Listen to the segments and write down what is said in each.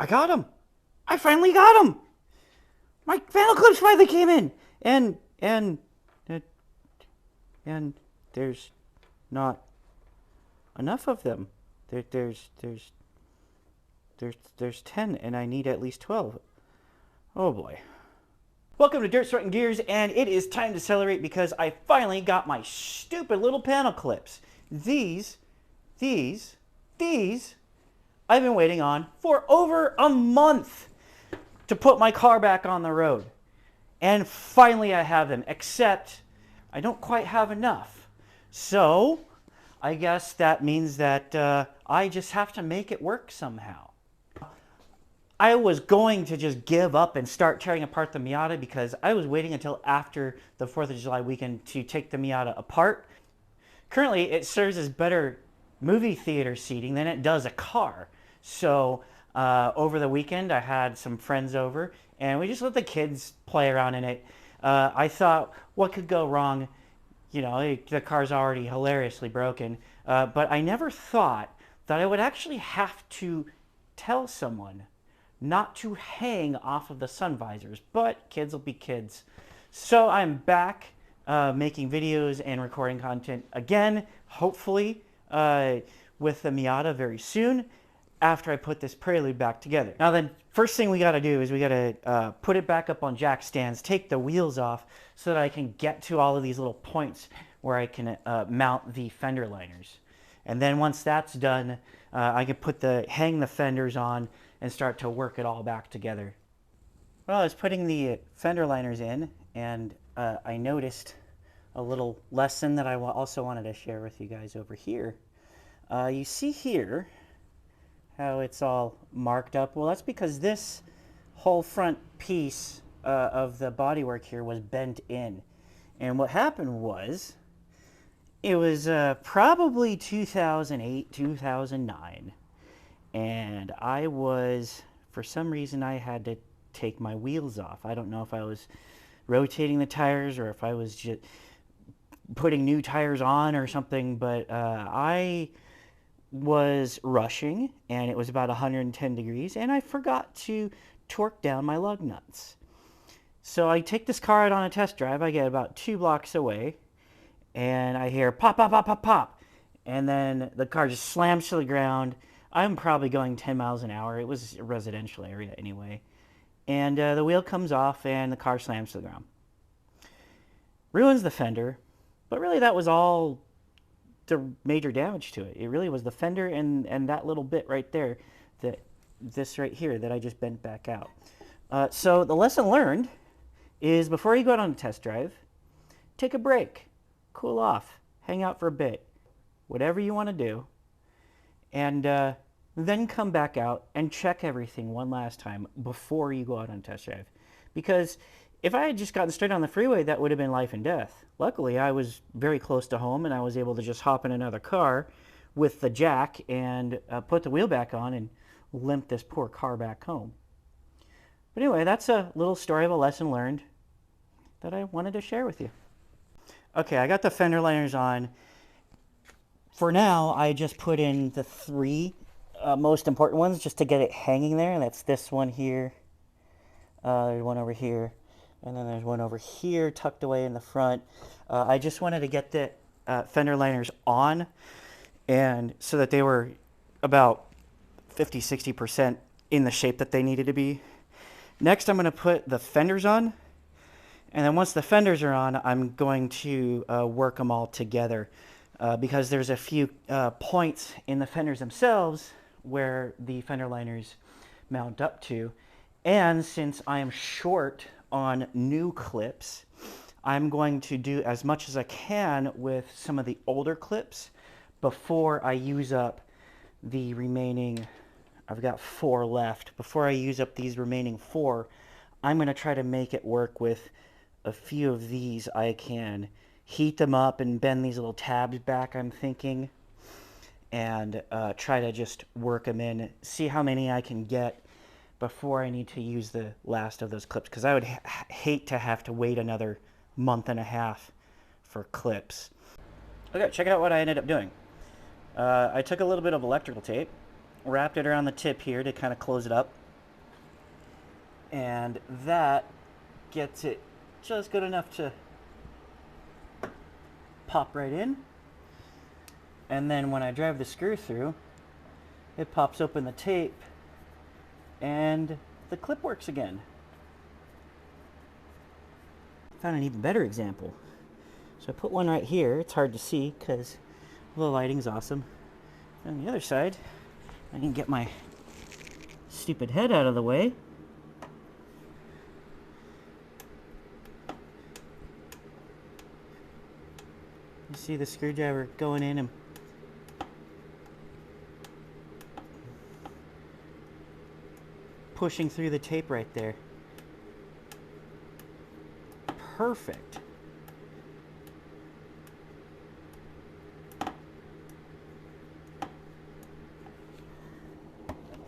I got them. I finally got them. My panel clips finally came in, and and there's not enough of them. There's 10, and I need at least 12. Oh boy. Welcome to Dirt, Sweat, and Gears, and it is time to celebrate because I finally got my stupid little panel clips. These, I've been waiting on for over a month to put my car back on the road. And finally I have them, except I don't quite have enough. So, I guess that means that I just have to make it work somehow. I was going to just give up and start tearing apart the Miata because I was waiting until after the 4th of July weekend to take the Miata apart. Currently, it serves as better movie theater seating than it does a car. So over the weekend, I had some friends over, and we just let the kids play around in it. I thought, what could go wrong? You know, the car's already hilariously broken. But I never thought that I would actually have to tell someone not to hang off of the sun visors. But kids will be kids. So I'm back making videos and recording content again, hopefully with the Miata very soon, after I put this Prelude back together. Now then, first thing we gotta do is we gotta put it back up on jack stands, take the wheels off so that I can get to all of these little points where I can mount the fender liners. And then once that's done, I can hang the fenders on and start to work it all back together. Well, I was putting the fender liners in, and I noticed a little lesson that I also wanted to share with you guys over here. You see here how it's all marked up? Well, that's because this whole front piece of the bodywork here was bent in. And what happened was, it was probably 2008, 2009. And for some reason, I had to take my wheels off. I don't know if I was rotating the tires or if I was just putting new tires on or something, but I was rushing, and it was about 110 degrees, and I forgot to torque down my lug nuts. So I take this car out on a test drive. I get about 2 blocks away, and I hear pop, pop, pop, pop, pop, and then the car just slams to the ground. I'm probably going 10 miles an hour. It was a residential area anyway. And the wheel comes off, and the car slams to the ground. Ruins the fender, but really that was all the major damage to it. It really was the fender and that little bit right there, this right here that I just bent back out. So the lesson learned is before you go out on a test drive, take a break, cool off, hang out for a bit, whatever you want to do, and then come back out and check everything one last time before you go out on a test drive. Because if I had just gotten straight on the freeway, that would have been life and death. Luckily, I was very close to home, and I was able to just hop in another car with the jack and put the wheel back on and limp this poor car back home. But anyway, that's a little story of a lesson learned that I wanted to share with you. Okay, I got the fender liners on. For now, I just put in the 3 most important ones just to get it hanging there. That's this one here, there's one over here, and then there's one over here tucked away in the front. I just wanted to get the fender liners on, and so that they were about 50-60% in the shape that they needed to be. Next, I'm going to put the fenders on, and then once the fenders are on, I'm going to work them all together because there's a few points in the fenders themselves where the fender liners mount up to. And since I am short on new clips, I'm going to do as much as I can with some of the older clips before I use up the remaining. I've got 4 left. Before I use up these remaining 4, I'm going to try to make it work with a few of these. I can heat them up and bend these little tabs back, I'm thinking, and try to just work them in, see how many I can get before I need to use the last of those clips, because I would hate to have to wait another month and a half for clips. Okay, check out what I ended up doing. I took a little bit of electrical tape, wrapped it around the tip here to kind of close it up, And that gets it just good enough to pop right in. And then when I drive the screw through, it pops open the tape and the clip works again. Found an even better example. So I put one right here. It's hard to see because the lighting's awesome. And on the other side, I can get my stupid head out of the way. You see the screwdriver going in and pushing through the tape right there. Perfect.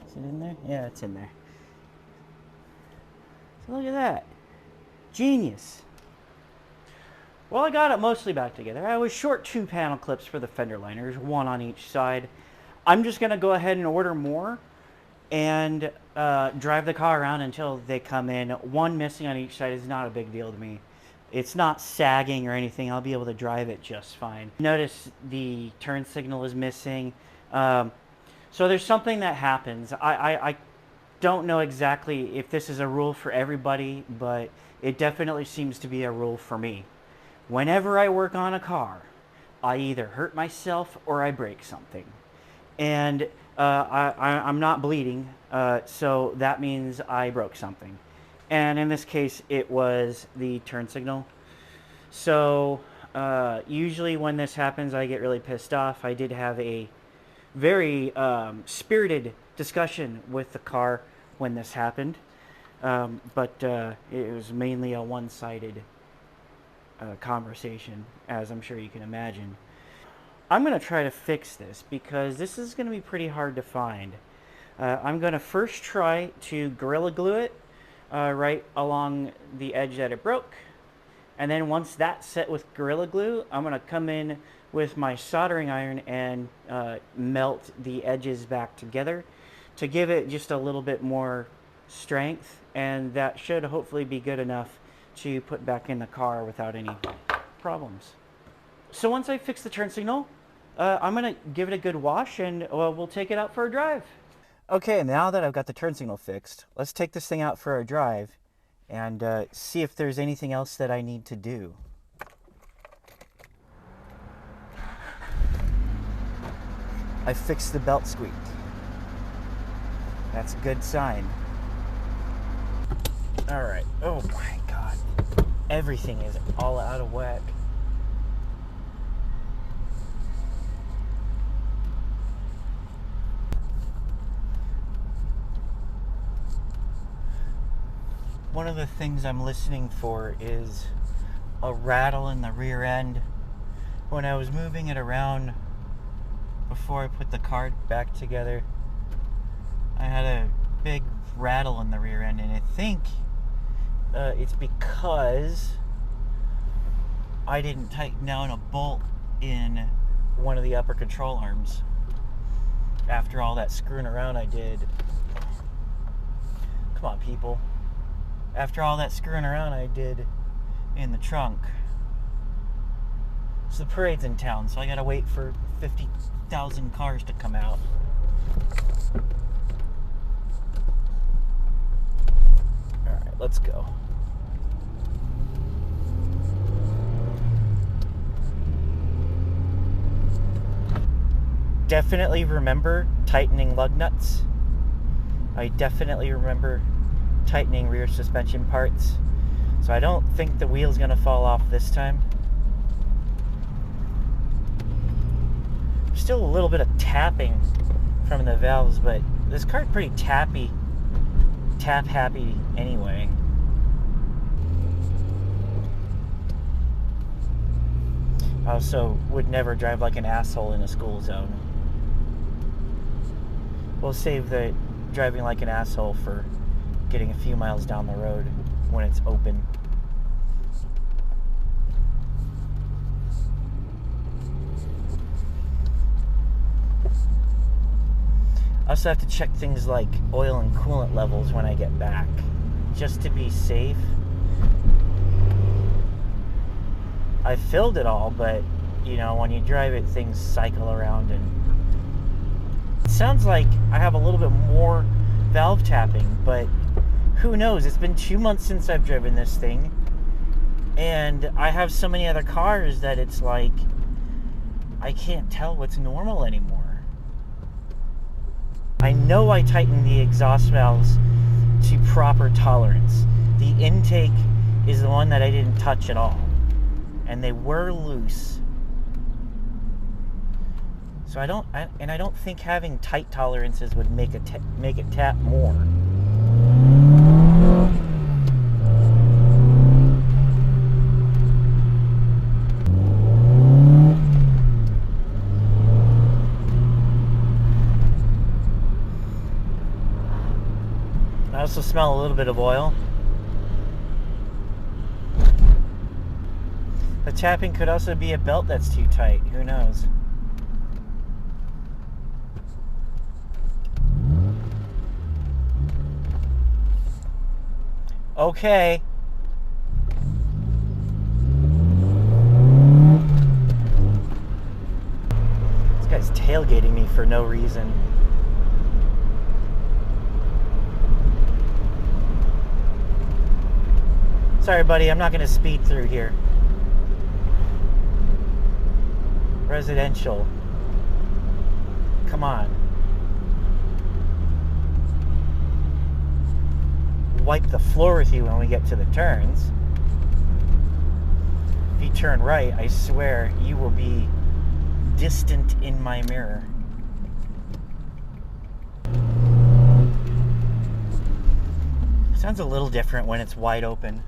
Is it in there? Yeah, it's in there. So look at that. Genius. Well, I got it mostly back together. I was short 2 panel clips for the fender liners, 1 on each side. I'm just going to go ahead and order more and drive the car around until they come in. 1 missing on each side is not a big deal to me. It's not sagging or anything. I'll be able to drive it just fine. Notice the turn signal is missing. So there's something that happens. I don't know exactly if this is a rule for everybody, but it definitely seems to be a rule for me. Whenever I work on a car, I either hurt myself or I break something. And I'm not bleeding, so that means I broke something. And in this case, it was the turn signal. So usually when this happens, I get really pissed off. I did have a very spirited discussion with the car when this happened, but it was mainly a one-sided conversation, as I'm sure you can imagine. I'm going to try to fix this because this is going to be pretty hard to find. I'm going to first try to Gorilla Glue it right along the edge that it broke, and then once that's set with Gorilla Glue, I'm going to come in with my soldering iron and melt the edges back together to give it just a little bit more strength, and that should hopefully be good enough to put back in the car without any problems. So once I fix the turn signal, I'm going to give it a good wash and we'll take it out for a drive. Okay, now that I've got the turn signal fixed, let's take this thing out for a drive and see if there's anything else that I need to do. I fixed the belt squeak. That's a good sign. Alright, oh my god. Everything is all out of whack. One of the things I'm listening for is a rattle in the rear end. When I was moving it around before I put the car back together, I had a big rattle in the rear end, and I think it's because I didn't tighten down a bolt in one of the upper control arms after all that screwing around I did. Come on, people. After all that screwing around I did in the trunk. So the parade's in town, so I gotta wait for 50,000 cars to come out. Alright, let's go. Definitely remember tightening lug nuts. I definitely remember tightening rear suspension parts. So I don't think the wheel's gonna fall off this time. Still a little bit of tapping from the valves, but this car's pretty tap happy anyway. I also would never drive like an asshole in a school zone. We'll save the driving like an asshole for getting a few miles down the road when it's open. I also have to check things like oil and coolant levels when I get back. just to be safe. I filled it all, but you know, when you drive it, things cycle around, and it sounds like I have a little bit more valve tapping, but who knows? It's been 2 months since I've driven this thing, and I have so many other cars that it's like I can't tell what's normal anymore. I know I tightened the exhaust valves to proper tolerance. The intake is the one that I didn't touch at all, and they were loose. So I don't think having tight tolerances would make it tap more. I also smell a little bit of oil. The tapping could also be a belt that's too tight. Who knows? Okay. This guy's tailgating me for no reason. Sorry, buddy, I'm not going to speed through here. Residential. Come on. Wipe the floor with you when we get to the turns. If you turn right, I swear you will be distant in my mirror. Sounds a little different when it's wide open.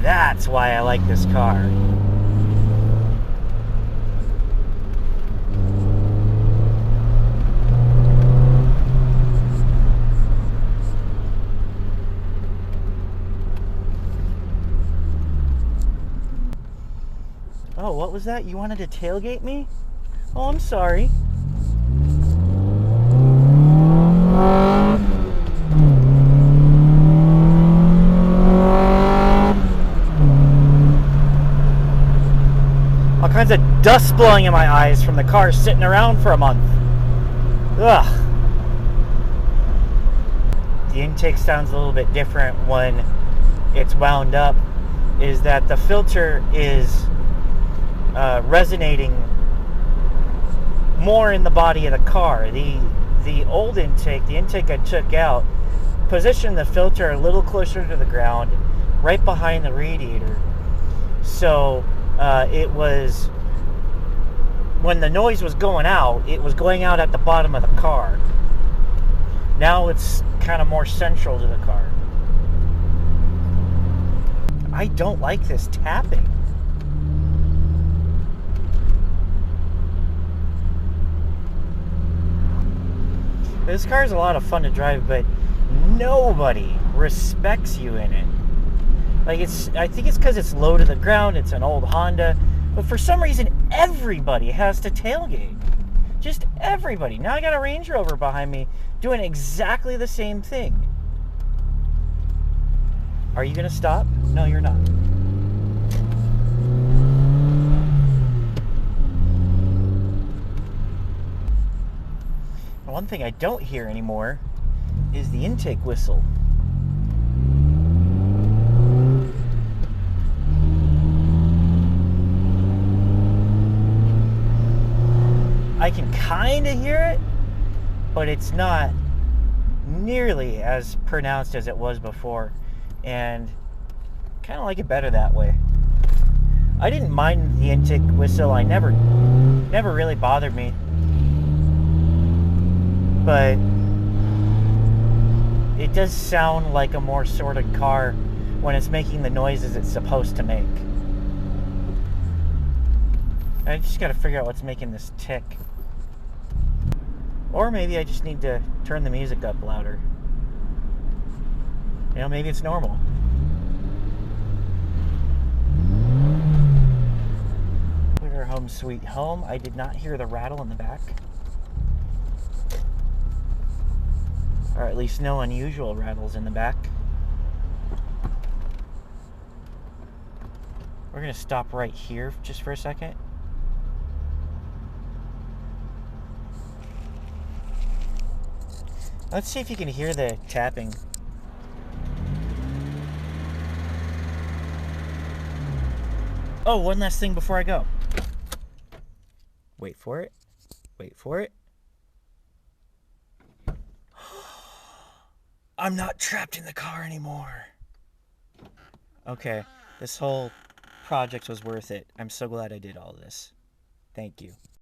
That's why I like this car. Oh, what was that? You wanted to tailgate me? Oh, I'm sorry. All kinds of dust blowing in my eyes from the car sitting around for a month. Ugh. The intake sounds a little bit different when it's wound up, is that the filter is resonating more in the body of the car. The old intake, the intake I took out, positioned the filter a little closer to the ground, right behind the radiator. So it was, when the noise was going out, it was going out at the bottom of the car. Now it's kind of more central to the car. I don't like this tapping. This car is a lot of fun to drive, but nobody respects you in it. Like, I think it's because it's low to the ground, it's an old Honda, but for some reason everybody has to tailgate. Just everybody. Now I got a Range Rover behind me doing exactly the same thing. Are you gonna stop? No, you're not. One thing I don't hear anymore is the intake whistle. I can kind of hear it, but it's not nearly as pronounced as it was before, and kind of like it better that way. I didn't mind the intake whistle. I never really bothered me. But it does sound like a more sorted car when it's making the noises it's supposed to make. I just got to figure out what's making this tick. Or maybe I just need to turn the music up louder. You know, maybe it's normal. We're home sweet home. I did not hear the rattle in the back. Or at least no unusual rattles in the back. We're going to stop right here just for a second. Let's see if you can hear the tapping. Oh, one last thing before I go. Wait for it. Wait for it. I'm not trapped in the car anymore. Okay, this whole project was worth it. I'm so glad I did all this. Thank you.